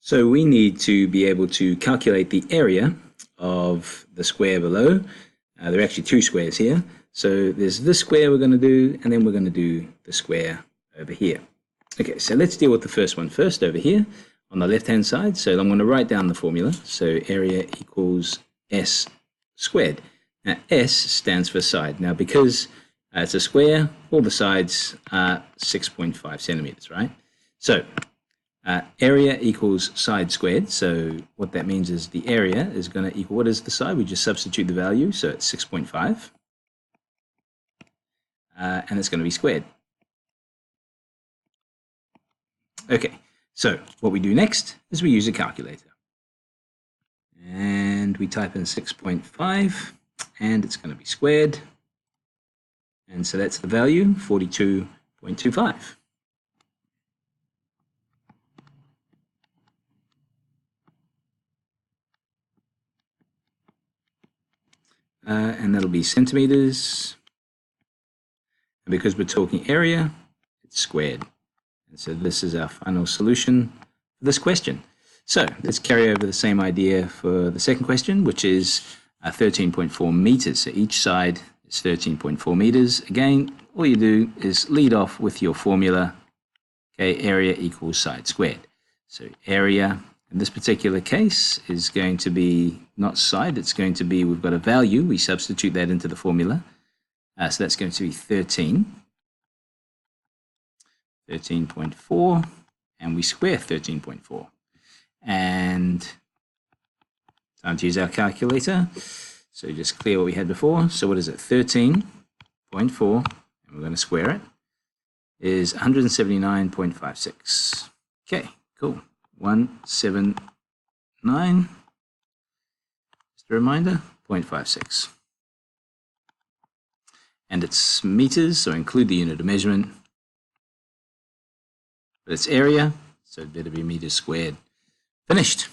So we need to be able to calculate the area of the square below. There are actually two squares here. So there's this square we're going to do, and then we're going to do the square over here. Okay, so let's deal with the first one first over here on the left-hand side. So I'm going to write down the formula. So area equals S squared. Now S stands for side. Now because it's a square, all the sides are 6.5 centimeters, right? So area equals side squared. So what that means is the area is going to equal, what is the side? We just substitute the value. So it's 6.5. And it's going to be squared. Okay, so what we do next is we use a calculator. And we type in 6.5, and it's going to be squared. And so that's the value, 42.25. And that'll be centimeters. And because we're talking area, it's squared. And so this is our final solution for this question. So let's carry over the same idea for the second question, which is 13.4 meters. So each side is 13.4 meters. Again, all you do is lead off with your formula. Okay, area equals side squared. So area in this particular case is going to be not side, it's going to be, we've got a value, we substitute that into the formula. So that's going to be 13.4, and we square 13.4. And time to use our calculator. So just clear what we had before. So what is it? 13.4, and we're going to square it, is 179.56. Okay, cool. 179, just a reminder, 0.56. And it's meters, so include the unit of measurement. But it's area, so it better be meters squared. Finished.